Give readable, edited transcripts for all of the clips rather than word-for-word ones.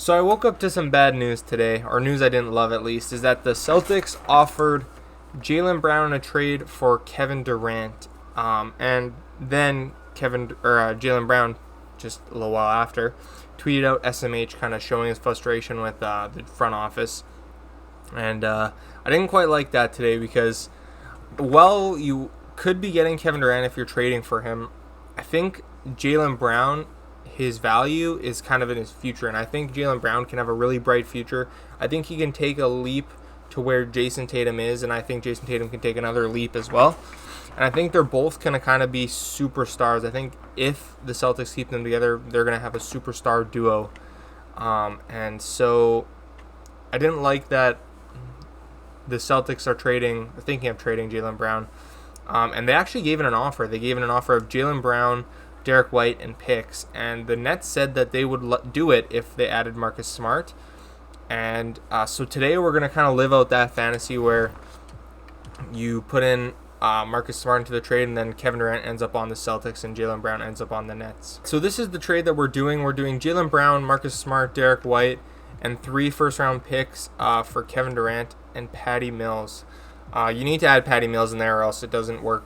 So I woke up to some bad news today, or news I didn't love at least, is that the Celtics offered Jaylen Brown in a trade for Kevin Durant, and then Jaylen Brown, just a little while after, tweeted out SMH, kind of showing his frustration with the front office, and I didn't quite like that today because, well, you could be getting Kevin Durant if you're trading for him. I think Jaylen Brown, his value is kind of in his future, and I think Jaylen Brown can have a really bright future. I think he can take a leap to where Jason Tatum is, and I think Jason Tatum can take another leap as well. And I think they're both going to kind of be superstars. I think if the Celtics keep them together, they're going to have a superstar duo. And so I didn't like that the Celtics are thinking of trading Jaylen Brown. And they actually gave it an offer. They gave it an offer of Jaylen Brown, Derek White, and picks. And the Nets said that they would do it if they added Marcus Smart. And so today we're going to kind of live out that fantasy where you put in Marcus Smart into the trade, and then Kevin Durant ends up on the Celtics and Jaylen Brown ends up on the Nets. So this is the trade that we're doing. We're doing Jaylen Brown, Marcus Smart, Derek White, and 3 first-round picks for Kevin Durant and Patty Mills. You need to add Patty Mills in there or else it doesn't work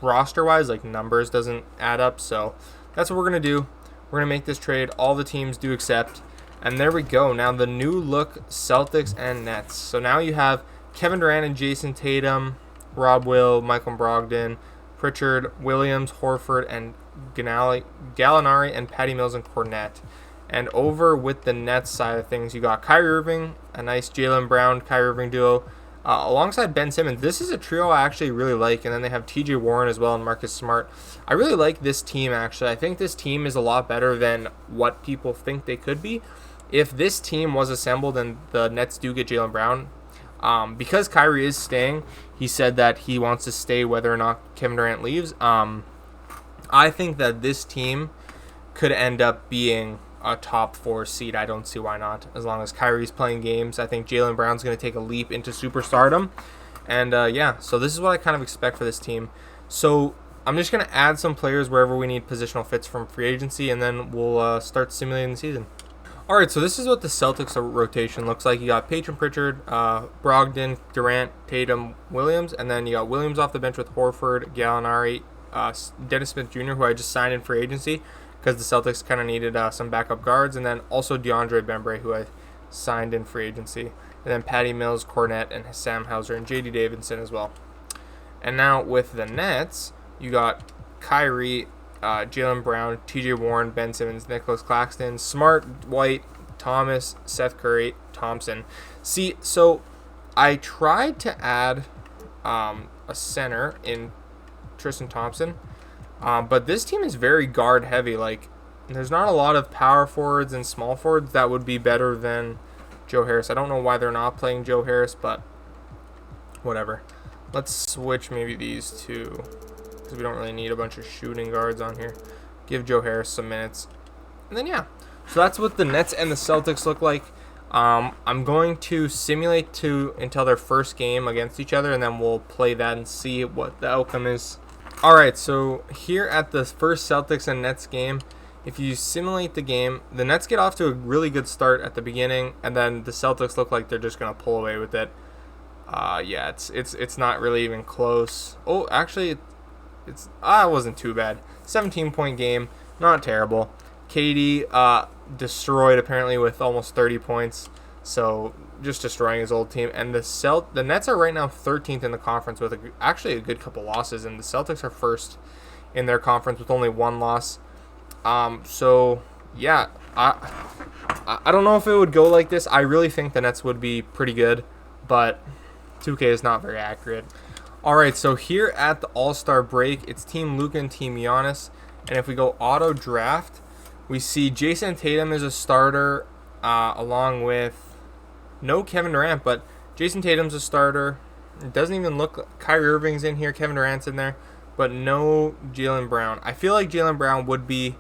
roster-wise, like numbers doesn't add up. So that's what we're going to do. We're going to make this trade. All the teams do accept. And there we go. Now the new look Celtics and Nets. So now you have Kevin Durant and Jason Tatum, Rob Will, Michael Brogdon, Pritchard, Williams, Horford, and Gallinari, and Patty Mills and Cornette. And over with the Nets side of things, you got Kyrie Irving, a nice Jaylen Brown, Kyrie Irving duo, alongside Ben Simmons. This is a trio I actually really like. And then they have TJ Warren as well and Marcus Smart. I really like this team, actually. I think this team is a lot better than what people think they could be. If this team was assembled and the Nets do get Jaylen Brown, because Kyrie is staying, he said that he wants to stay whether or not Kevin Durant leaves. I think that this team could end up being a top 4 seed. I don't see why not. As long as Kyrie's playing games, I think Jaylen Brown's going to take a leap into superstardom. And so this is what I kind of expect for this team. So I'm just going to add some players wherever we need positional fits from free agency, and then we'll start simulating the season. All right, so this is what the Celtics rotation looks like. You got Peyton Pritchard, Brogdon, Durant, Tatum, Williams, and then you got Williams off the bench with Horford, Gallinari, Dennis Smith Jr., who I just signed in free agency because the Celtics kind of needed some backup guards, and then also DeAndre Bembry, who I signed in free agency, and then Patty Mills, Cornette, and Sam Hauser, and J.D. Davidson as well. And now with the Nets, you got Kyrie, Jaylen Brown, TJ Warren, Ben Simmons, Nicholas Claxton, Smart, White, Thomas, Seth Curry, Thompson. See, so I tried to add a center in Tristan Thompson, but this team is very guard heavy. Like, there's not a lot of power forwards and small forwards that would be better than Joe Harris. I don't know why they're not playing Joe Harris, but whatever. Let's switch maybe these two, because we don't really need a bunch of shooting guards on here. Give Joe Harris some minutes. And then, yeah. So that's what the Nets and the Celtics look like. I'm going to simulate until their first game against each other, and then we'll play that and see what the outcome is. All right, so here at the first Celtics and Nets game, if you simulate the game, the Nets get off to a really good start at the beginning, and then the Celtics look like they're just going to pull away with it. Yeah, it's not really even close. Oh, actually, it wasn't too bad. 17-point game, not terrible. KD destroyed apparently with almost 30 points, so just destroying his old team. And the Nets are right now 13th in the conference with actually a good couple losses, and the Celtics are first in their conference with only 1 loss. So yeah, I don't know if it would go like this. I really think the Nets would be pretty good, but 2K is not very accurate. All right, so here at the All-Star break, it's Team Luka and Team Giannis. And if we go auto draft, we see Jason Tatum is a starter along with no Kevin Durant, but Jason Tatum's a starter. It doesn't even look Kyrie Irving's in here, Kevin Durant's in there, but no Jaylen Brown. I feel like Jaylen Brown would be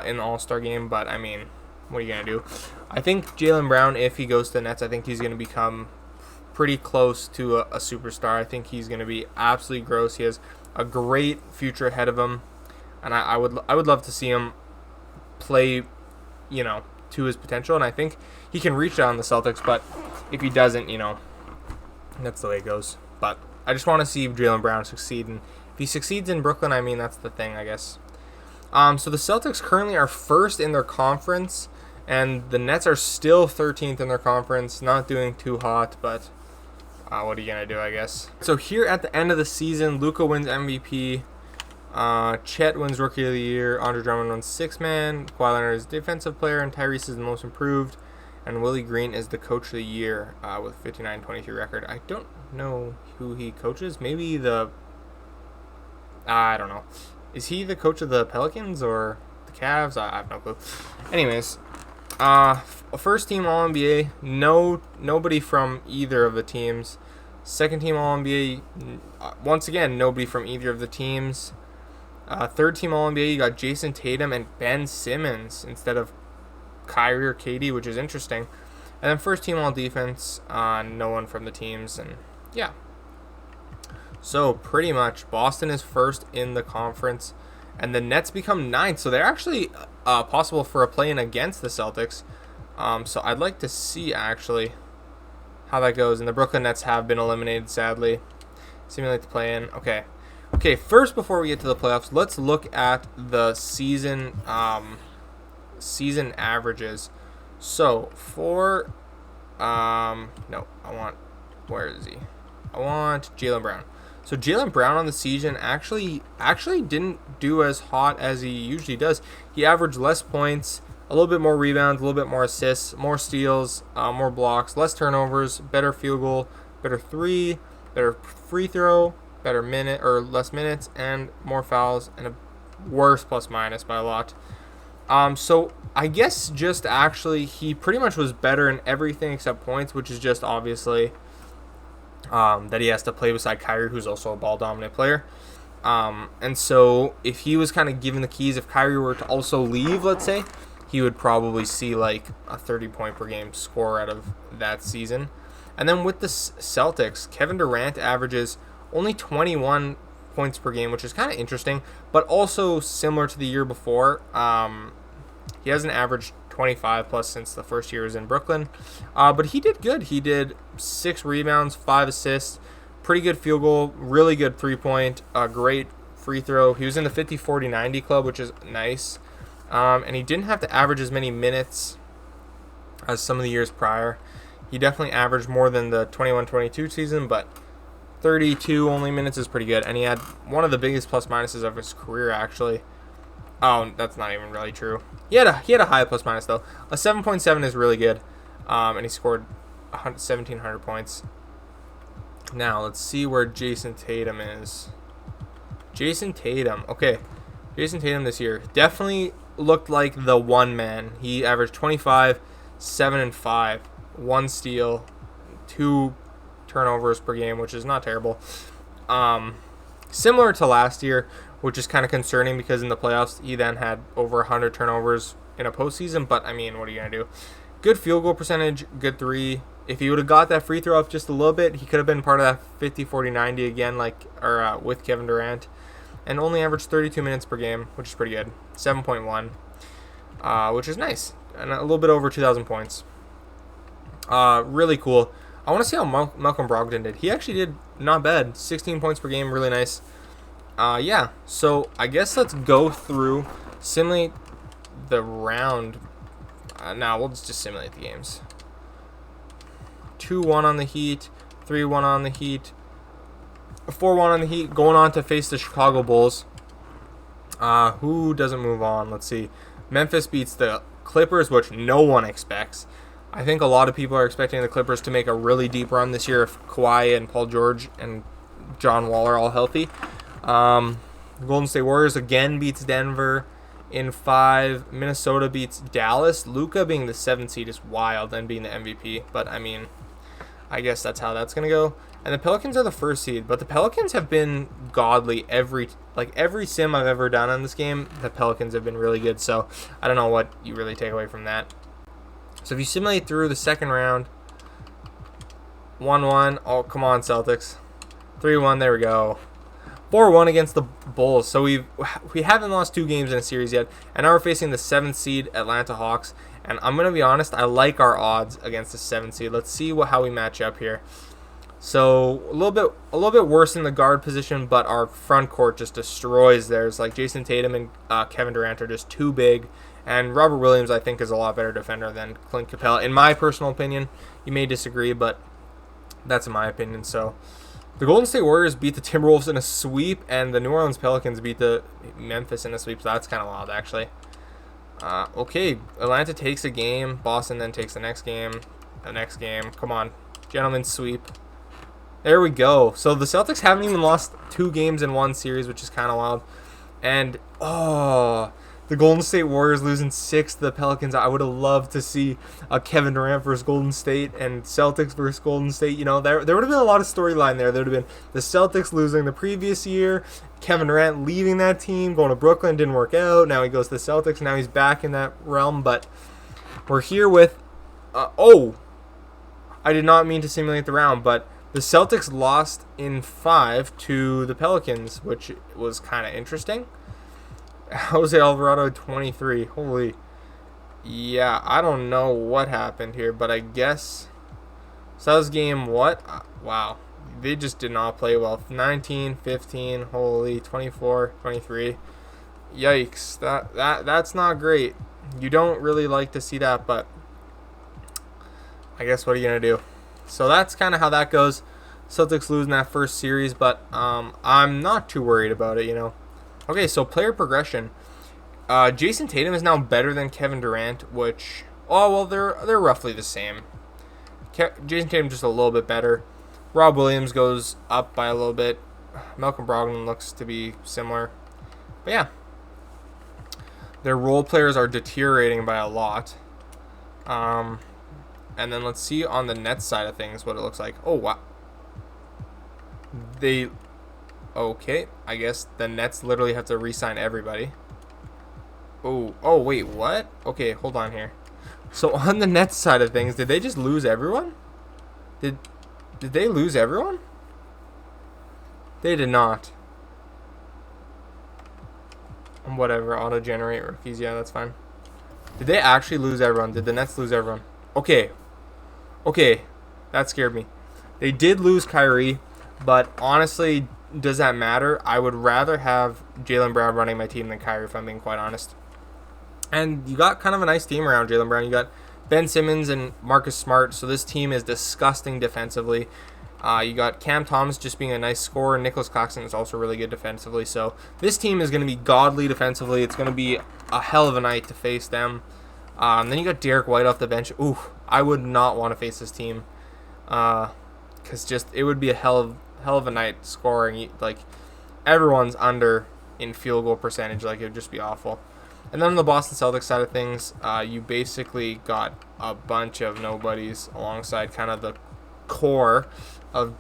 in the All-Star game, but I mean, what are you going to do? I think Jaylen Brown, if he goes to the Nets, I think he's going to become pretty close to a superstar. I think he's going to be absolutely gross. He has a great future ahead of him, and I would love to see him play, to his potential, and I think he can reach that on the Celtics, but if he doesn't, that's the way it goes. But I just want to see Jaylen Brown succeed, and if he succeeds in Brooklyn, I mean, that's the thing, I guess. So the Celtics currently are first in their conference, and the Nets are still 13th in their conference, not doing too hot, but what are you going to do, I guess. So here at the end of the season, Luka wins MVP, Chet wins Rookie of the Year, Andre Drummond wins Sixth Man, Kawhi Leonard is Defensive Player, and Tyrese is the Most Improved, and Willie Green is the Coach of the Year with 59-23 record. I don't know who he coaches. Maybe I don't know. Is he the coach of the Pelicans or the Cavs? I have no clue. Anyways, first team All-NBA, nobody from either of the teams. Second team All-NBA, once again, nobody from either of the teams. Third team All-NBA, you got Jason Tatum and Ben Simmons instead of Kyrie or KD, which is interesting. And then first team All-Defense, no one from the teams, and yeah. So pretty much Boston is first in the conference, and the Nets become ninth. So they're actually possible for a play-in against the Celtics. So I'd like to see actually how that goes. And the Brooklyn Nets have been eliminated, sadly. Simulate the play-in. Okay. First, before we get to the playoffs, let's look at the season averages. So for where is he? I want Jaylen Brown. So Jaylen Brown on the season actually didn't do as hot as he usually does. He averaged less points, a little bit more rebounds, a little bit more assists, more steals, more blocks, less turnovers, better field goal, better three, better free throw, better less minutes, and more fouls, and a worse plus minus by a lot. So I guess just actually he pretty much was better in everything except points, which is just obviously that he has to play beside Kyrie, who's also a ball-dominant player. And so if he was kind of given the keys, if Kyrie were to also leave, let's say, he would probably see like a 30-point per game score out of that season. And then with the Celtics, Kevin Durant averages only 21 points per game, which is kind of interesting, but also similar to the year before. He hasn't averaged 25 plus since the first year he was in Brooklyn, but he did good. He did 6 rebounds, 5 assists, pretty good field goal, really good 3-point, great free throw. He was in the 50-40-90 club, which is nice, and he didn't have to average as many minutes as some of the years prior. He definitely averaged more than the 21-22 season, but 32 only minutes is pretty good, and he had one of the biggest plus minuses of his career, actually. Oh, that's not even really true. He had a high plus minus, though. A 7.7 is really good, and he scored 1,700 points. Now, let's see where Jason Tatum is. Jason Tatum this year definitely looked like the one man. He averaged 25, 7 and 5, 1 steal, 2 turnovers per game, which is not terrible. Similar to last year, which is kind of concerning because in the playoffs he then had over 100 turnovers in a postseason. But I mean, what are you gonna do? Good field goal percentage, good 3. If he would have got that free throw up just a little bit, he could have been part of that 50-40-90 again, with Kevin Durant, and only averaged 32 minutes per game, which is pretty good. 7.1, which is nice, and a little bit over 2,000 points. Really cool. I want to see how Malcolm Brogdon did. He actually did not bad. 16 points per game, really nice. Yeah, so I guess let's go through, simulate the round. Now we'll just simulate the games. 2-1 on the Heat, 3-1 on the Heat, 4-1 on the Heat, going on to face the Chicago Bulls. Who doesn't move on? Let's see. Memphis beats the Clippers, which no one expects. I think a lot of people are expecting the Clippers to make a really deep run this year if Kawhi and Paul George and John Wall are all healthy. Golden State Warriors again beats Denver in 5. Minnesota beats Dallas. Luka being the 7th seed is wild and being the MVP. But, I mean, I guess that's how that's going to go. And the Pelicans are the 1st seed. But the Pelicans have been godly every sim I've ever done on this game. The Pelicans have been really good. So, I don't know what you really take away from that. So, if you simulate through the second round, 1-1. Oh, come on, Celtics. 3-1. There we go. 4-1 against the Bulls. So we haven't lost 2 games in a series yet, and now we're facing the 7th seed Atlanta Hawks, And I'm going to be honest, I like our odds against the 7th seed. Let's see how we match up here. So a little bit worse in the guard position, but our front court just destroys theirs. Like Jason Tatum and Kevin Durant are just too big, and Robert Williams I think is a lot better defender than Clint Capella, in my personal opinion. You may disagree, but that's in my opinion. So the Golden State Warriors beat the Timberwolves in a sweep, and the New Orleans Pelicans beat the Memphis in a sweep. So that's kind of wild, actually. Okay, Atlanta takes a game. Boston then takes the next game. Come on, gentlemen, sweep. There we go. So the Celtics haven't even lost 2 games in one series, which is kind of wild. And, the Golden State Warriors losing 6 to the Pelicans. I would have loved to see a Kevin Durant versus Golden State and Celtics versus Golden State. You know, there would have been a lot of storyline there. There would have been the Celtics losing the previous year, Kevin Durant leaving that team, going to Brooklyn, didn't work out. Now he goes to the Celtics. Now he's back in that realm. But we're here with, I did not mean to simulate the round, but the Celtics lost in 5 to the Pelicans, which was kind of interesting. Jose Alvarado 23. Holy. Yeah, I don't know what happened here, but I guess. So that was game what? Wow. They just did not play well. 19, 15, holy, 24, 23. Yikes. That's not great. You don't really like to see that, but I guess what are you going to do? So that's kind of how that goes. Celtics lose in that first series, but I'm not too worried about it, you know. Okay, so player progression. Jason Tatum is now better than Kevin Durant, which, they're roughly the same. Jason Tatum just a little bit better. Rob Williams goes up by a little bit. Malcolm Brogdon looks to be similar. But yeah, their role players are deteriorating by a lot. And then let's see on the Nets side of things what it looks like. Oh, wow. Okay, I guess the Nets literally have to re-sign everybody. Oh, wait, what? Okay, hold on here. So on the Nets side of things, did they just lose everyone? Did they lose everyone? They did not. Whatever, auto-generate rookies. Yeah, that's fine. Did they actually lose everyone? Did the Nets lose everyone? Okay, that scared me. They did lose Kyrie, but honestly, does that matter? I would rather have Jaylen Brown running my team than Kyrie, if I'm being quite honest. And you got kind of a nice team around Jaylen Brown. You got Ben Simmons and Marcus Smart, so this team is disgusting defensively. You got Cam Thomas just being a nice scorer. Nicholas Claxton is also really good defensively. So this team is going to be godly defensively. It's going to be a hell of a night to face them. Then you got Derek White off the bench. Ooh, I would not want to face this team. Because it would be a hell of a night scoring. Like, everyone's under in field goal percentage. Like, it would just be awful. And then on the Boston Celtics side of things, you basically got a bunch of nobodies alongside kind of the core of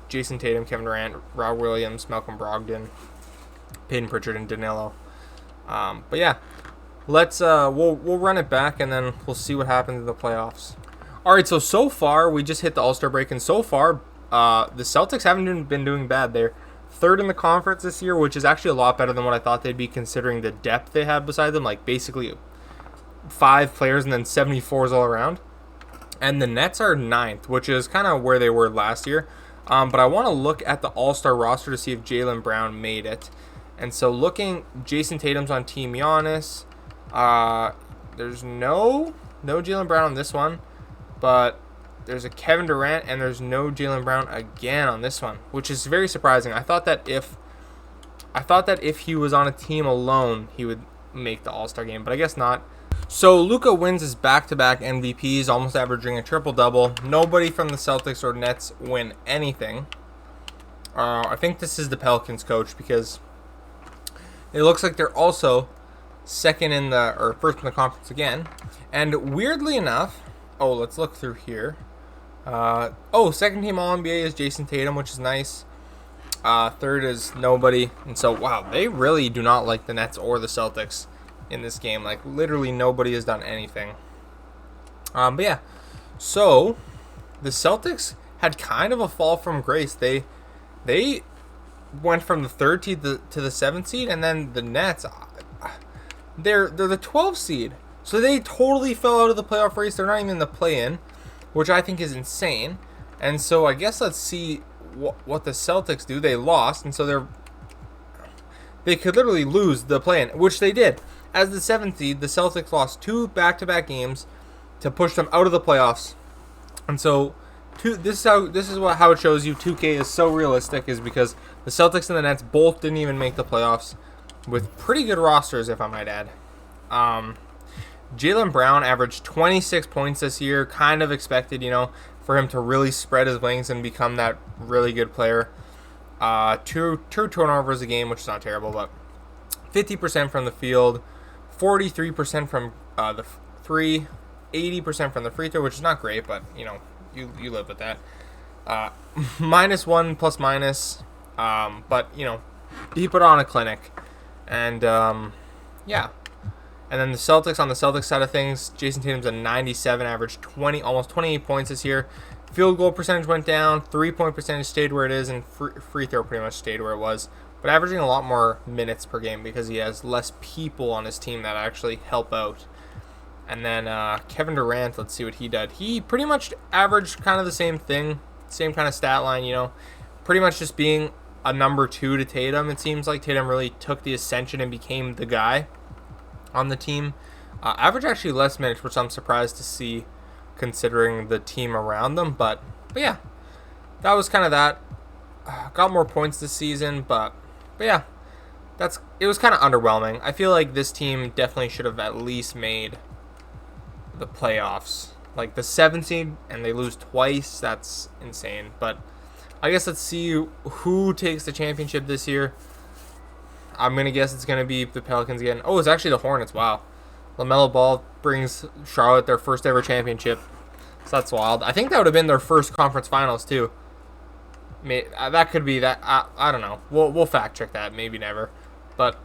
Jason Tatum, Kevin Durant, Rob Williams, Malcolm Brogdon, Peyton Pritchard, and Danilo. But yeah, let's we'll run it back and then we'll see what happens in the playoffs. All right, so far we just hit the All-Star break, and so far the Celtics haven't been doing bad. They're third in the conference this year, which is actually a lot better than what I thought they'd be, considering the depth they had beside them, like basically 5 players and then 74s all around. And the Nets are 9th, which is kind of where they were last year. But I want to look at the All-Star roster to see if Jaylen Brown made it. And so looking, Jason Tatum's on Team Giannis. There's no Jaylen Brown on this one, but there's a Kevin Durant, and there's no Jaylen Brown again on this one, which is very surprising. I thought that if he was on a team alone, he would make the All-Star game, but I guess not. So Luka wins his back-to-back MVPs, almost averaging a triple-double. Nobody from the Celtics or Nets win anything. I think this is the Pelicans coach, because it looks like they're also first in the conference again. And weirdly enough, let's look through here. Second team All-NBA is Jason Tatum, which is nice. Third is nobody. And so, wow, they really do not like the Nets or the Celtics in this game. Like, literally nobody has done anything. But yeah, so the Celtics had kind of a fall from grace. They went from the 3rd seed to the 7th seed, and then the Nets, they're the 12th seed. So they totally fell out of the playoff race. They're not even in the play-in, which I think is insane. And so I guess let's see what the Celtics do. They lost, and so they could literally lose the play-in, which they did. As the 7th seed, the Celtics lost 2 back-to-back games to push them out of the playoffs. And so this is how it shows you 2K is so realistic, is because the Celtics and the Nets both didn't even make the playoffs with pretty good rosters, if I might add. Jaylen Brown averaged 26 points this year. Kind of expected, for him to really spread his wings and become that really good player. Two turnovers a game, which is not terrible, but 50% from the field, 43% from the three, 80% from the free throw, which is not great, but you live with that. -1 plus minus, but he put on a clinic, and yeah. And then the Celtics, on the Celtics side of things, Jason Tatum's a 97, averaged almost 28 points this year. Field goal percentage went down, 3-point percentage stayed where it is, and free throw pretty much stayed where it was. But averaging a lot more minutes per game because he has less people on his team that actually help out. And then Kevin Durant, let's see what he did. He pretty much averaged kind of the same thing, same kind of stat line, pretty much just being a number 2 to Tatum. It seems like Tatum really took the ascension and became the guy on the team. Average actually less minutes, which I'm surprised to see considering the team around them. But yeah, that was kind of that. Got more points this season, but yeah, it was kind of underwhelming. I feel like this team definitely should have at least made the playoffs. Like the 7th seed, and they lose twice. That's insane. But I guess let's see who takes the championship this year. I'm going to guess it's going to be the Pelicans again. Oh, it's actually the Hornets. Wow. LaMelo Ball brings Charlotte their first ever championship. So that's wild. I think that would have been their first conference finals, too. That could be that. I don't know. We'll fact check that. Maybe never. But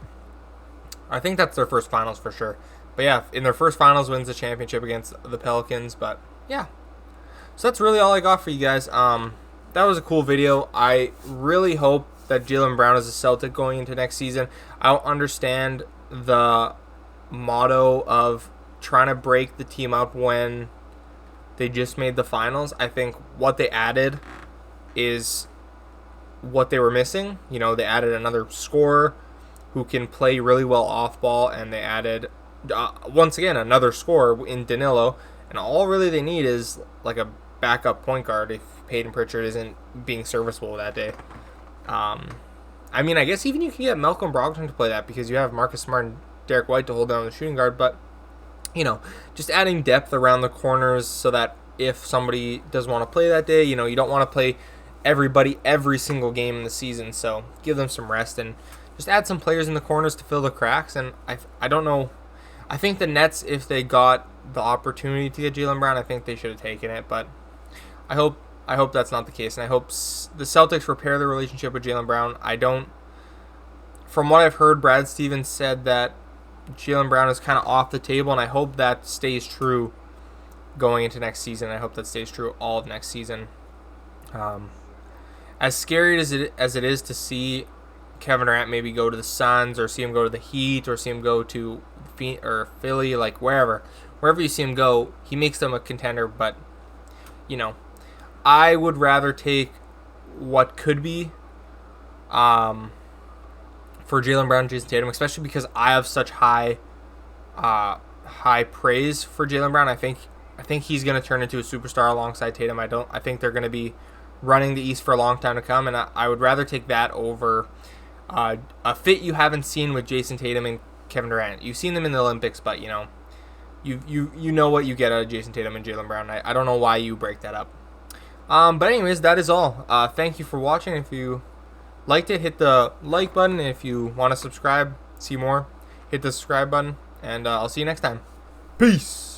I think that's their first finals for sure. But yeah, in their first finals wins the championship against the Pelicans. But yeah. So that's really all I got for you guys. That was a cool video. I really hope that Jaylen Brown is a Celtic going into next season. I don't understand the motto of trying to break the team up when they just made the finals. I think what they added is what they were missing. They added another scorer who can play really well off ball, and they added, once again, another scorer in Danilo. And all really they need is like a backup point guard if Peyton Pritchard isn't being serviceable that day. I guess even you can get Malcolm Brogdon to play that because you have Marcus Smart and Derek White to hold down the shooting guard. But, just adding depth around the corners so that if somebody does want to play that day, you don't want to play everybody every single game in the season. So give them some rest and just add some players in the corners to fill the cracks. And I don't know. I think the Nets, if they got the opportunity to get Jaylen Brown, I think they should have taken it. But I hope that's not the case, and I hope the Celtics repair their relationship with Jaylen Brown. From what I've heard, Brad Stevens said that Jaylen Brown is kind of off the table, and I hope that stays true going into next season. I hope that stays true all of next season. As scary as it is to see Kevin Durant maybe go to the Suns, or see him go to the Heat, or see him go to Philly, like wherever you see him go, he makes them a contender. But I would rather take what could be for Jaylen Brown and Jason Tatum, especially because I have such high praise for Jaylen Brown. I think he's going to turn into a superstar alongside Tatum. I think they're going to be running the East for a long time to come, and I would rather take that over a fit you haven't seen with Jason Tatum and Kevin Durant. You've seen them in the Olympics, but you know what you get out of Jason Tatum and Jaylen Brown. I don't know why you break that up. But anyways, that is all. Thank you for watching. If you liked it, hit the like button. If you want to subscribe, see more, hit the subscribe button. And I'll see you next time. Peace.